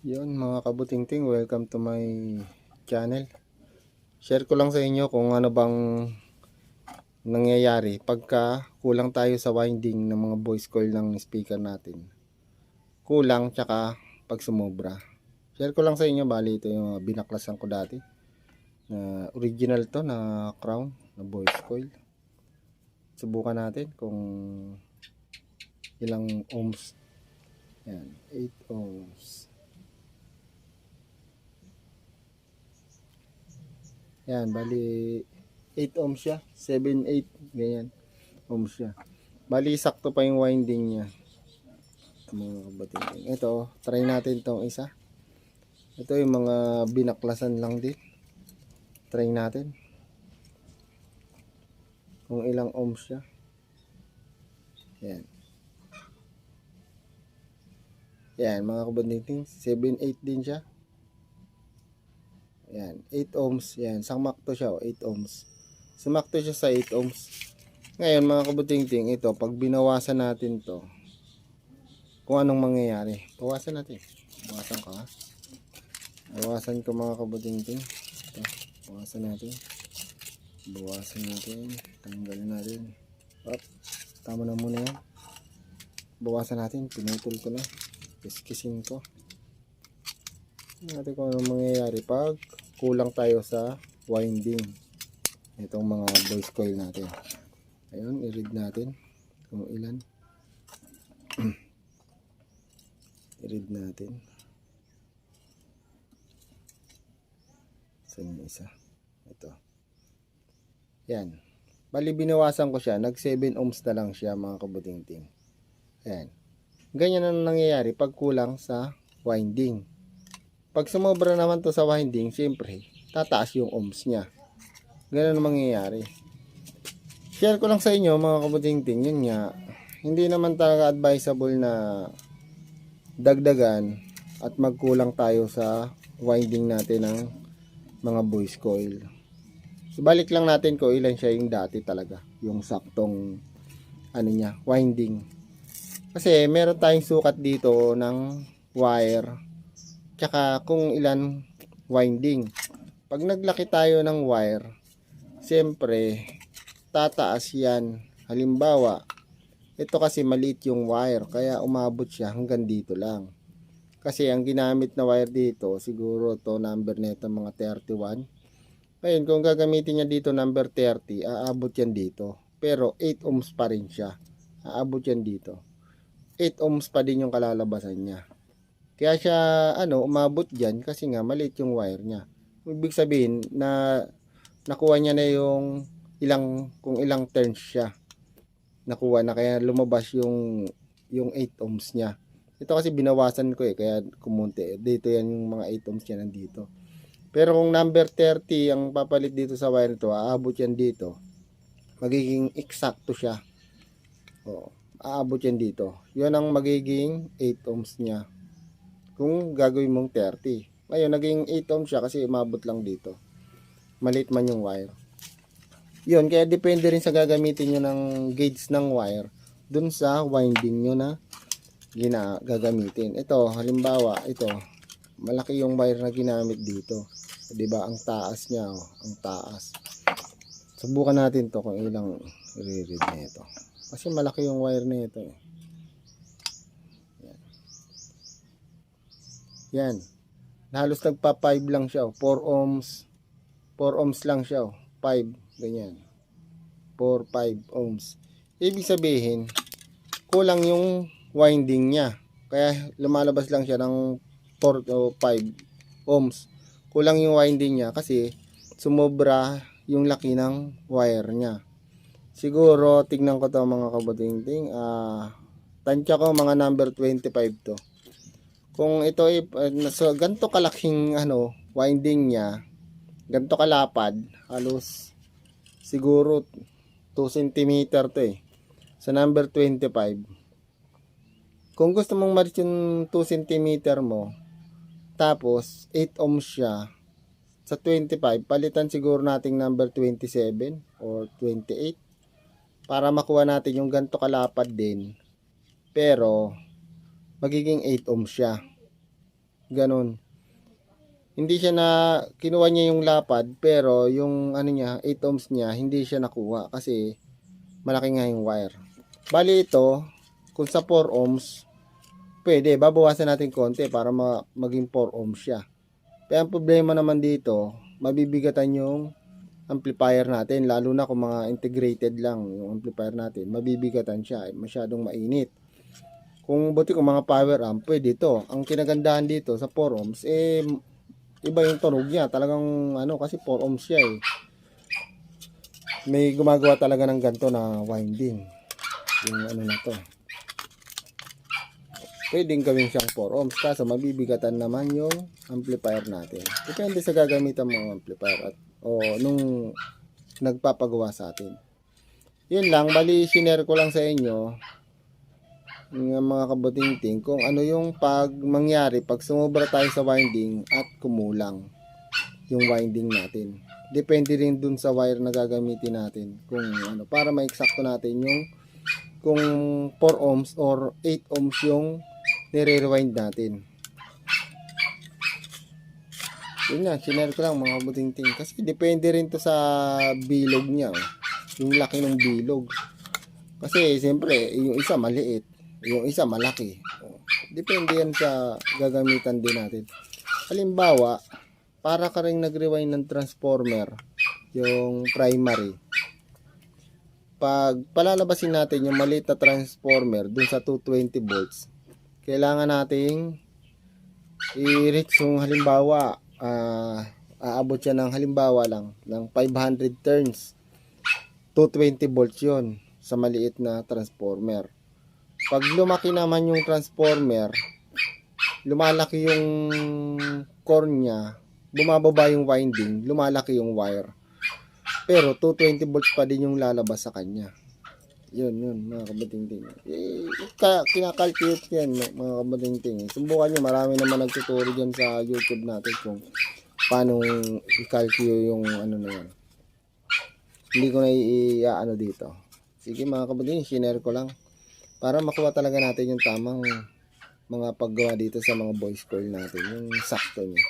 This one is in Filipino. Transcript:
Yun mga kabutingting, welcome to my channel. Share ko lang sa inyo kung ano bang nangyayari pagka kulang tayo sa winding ng mga voice coil ng speaker natin. Kulang tsaka pag sumobra. Share ko lang sa inyo, bali ito yung binaklasan ko dati. Na original to na crown na voice coil. Subukan natin kung ilang ohms. Yan, 8 ohms. Yan, bali 8 ohms siya, 7, 8, ganyan ohms siya. Bali sakto pa yung winding niya. Mga kabating. Ito, try natin tong isa. Ito yung mga binaklasan lang din. Try natin kung ilang ohms siya. Yan. Yan, mga kabating, 7, 8 din siya. Yan, 8 ohms. Yan, samakto siya, 8 ohms. Sumakto siya sa 8 ohms. Ngayon, mga kabutingting, ito, pag binawasan natin to, kung anong mangyayari. Bawasan natin. Bawasan ko ha. Bawasan ko mga kabutingting. Ito, bawasan natin. Bawasan natin. Tanggalin natin. Up. Tama na muna yan. Bawasan natin. Pinutol ko na. Kiskisin ko. Natin kung anong mangyayari pag kulang tayo sa winding. Itong mga voice coil natin. Ayun, i-read natin kung ilan. I-read natin. Saan yung isa? Ito. Yan. Bali binawasan ko siya. Nag 7 ohms na lang siya mga kabutingting. Yan. Ganyan ang nangyayari pag kulang sa winding. Pag sumobra naman to sa winding, siyempre, tataas yung ohms niya. Ganun ang mangyayari. Share ko lang sa inyo mga kabutingting. Yun nga. Hindi naman talaga advisable na dagdagan at magkulang tayo sa winding natin ng mga voice coil. So balik lang natin kung ilan siya yung dati talaga, yung saktong ano niya, winding. Kasi meron tayong sukat dito ng wire tsaka kung ilan winding. Pag naglaki tayo ng wire, siyempre tataas yan. Halimbawa, ito kasi maliit yung wire, kaya umabot siya hanggang dito lang. Kasi ang ginamit na wire dito, siguro to number nito mga 31. Ngayon, kung gagamitin niya dito number 30, aabot yan dito. Pero 8 ohms pa rin siya. Aabot yan dito. 8 ohms pa din yung kalalabasan niya. Kaya siya, umabot dyan kasi nga maliit yung wire niya. Ibig sabihin na nakuha niya na yung kung ilang turns siya. Nakuha na kaya lumabas yung 8 ohms niya. Ito kasi binawasan ko kaya kumunti. Dito yan yung mga 8 ohms niya nandito. Pero kung number 30 ang papalit dito sa wire nito, aabot yan dito. Magiging eksakto siya. O, aabot yan dito. Yun ang magiging 8 ohms niya. Kung gagawin mong 30. Ngayon, naging 8 ohms siya kasi umabot lang dito. Maliit man yung wire. Yun, kaya depende rin sa gagamitin nyo ng gauge ng wire dun sa winding nyo na gagamitin. Ito, halimbawa, ito, malaki yung wire na ginamit dito. Diba, ang taas niya, ang taas. Subukan natin to kung ilang i-read na ito. Kasi malaki yung wire na ito. Yan. Halos nagpa 5 lang siya. 4 ohms. 4 ohms lang siya. 5. Ganyan. 4, 5 ohms. Ibig sabihin, kulang yung winding niya. Kaya lumalabas lang siya ng 4 o 5 ohms. Kulang yung winding niya kasi sumobra yung laki ng wire niya. Siguro, tignan ko to mga kabutingting. Tansya ko mga number 25 to. Kung ito ay so, ganito kalaking winding niya, ganito kalapad, halos siguro 2 cm to sa number 25. Kung gusto mong marit yung 2 cm mo, tapos 8 ohms siya, sa 25, palitan siguro nating number 27 or 28 para makuha natin yung ganito kalapad din. Pero, magiging 8 ohms siya. Ganon. Hindi siya na, kinuha niya yung lapad, pero yung ano niya, 8 ohms niya, hindi siya nakuha kasi malaki nga yung wire. Bali ito, kung sa 4 ohms, pwede, babawasan natin konti para maging 4 ohms siya. Kaya ang problema naman dito, mabibigatan yung amplifier natin, lalo na kung mga integrated lang yung amplifier natin, mabibigatan siya, masyadong mainit. Kung buti kung mga power amp, pwede ito. Ang kinagandahan dito sa 4 ohms, iba yung tunog niya, talagang ano, kasi 4 ohms siya eh. May gumagawa talaga ng ganito na winding, yung ano na to. Pwedeng gawin siyang 4 ohms, kaso mabibigatan naman yung amplifier natin. Depende sa gagamitan mga amplifier at nung nagpapagawa sa atin. Yun lang, bali sinare ko lang sa inyo yung mga kabutingting kung ano yung pag mangyari pag sumobra tayo sa winding at kumulang yung winding natin. Depende rin dun sa wire na gagamitin natin kung ano, para ma-eksakto natin yung kung 4 ohms or 8 ohms yung nire-rewind natin. Yun nga, sinare ko lang mga kabutingting kasi depende rin to sa bilog niya, yung laki ng bilog. Kasi siyempre yung isa maliit, yung isa malaki. Depende yan sa gagamitan din natin. Halimbawa, para ka rin nag-rewind ng transformer, yung primary. Pag palalabasin natin yung maliit na transformer dun sa 220 volts, kailangan nating i-reach yung halimbawa, aabot siya ng halimbawa lang ng 500 turns. 220 volts yun sa maliit na transformer. Pag lumaki naman yung transformer, lumalaki yung core niya, bumababa yung winding, lumalaki yung wire. Pero 220 volts pa din yung lalabas sa kanya. Yun, mga kabatingting. Kinakalculate yan, mga kabatingting. Subukan nyo, marami naman nagtuturo dyan sa YouTube natin kung paano i-calculate yung ano na yan. Hindi ko na i-ano dito. Sige mga kabatingting, share ko lang para makuha talaga natin yung tamang mga paggawa dito sa mga voice coil natin, yung sakto niya.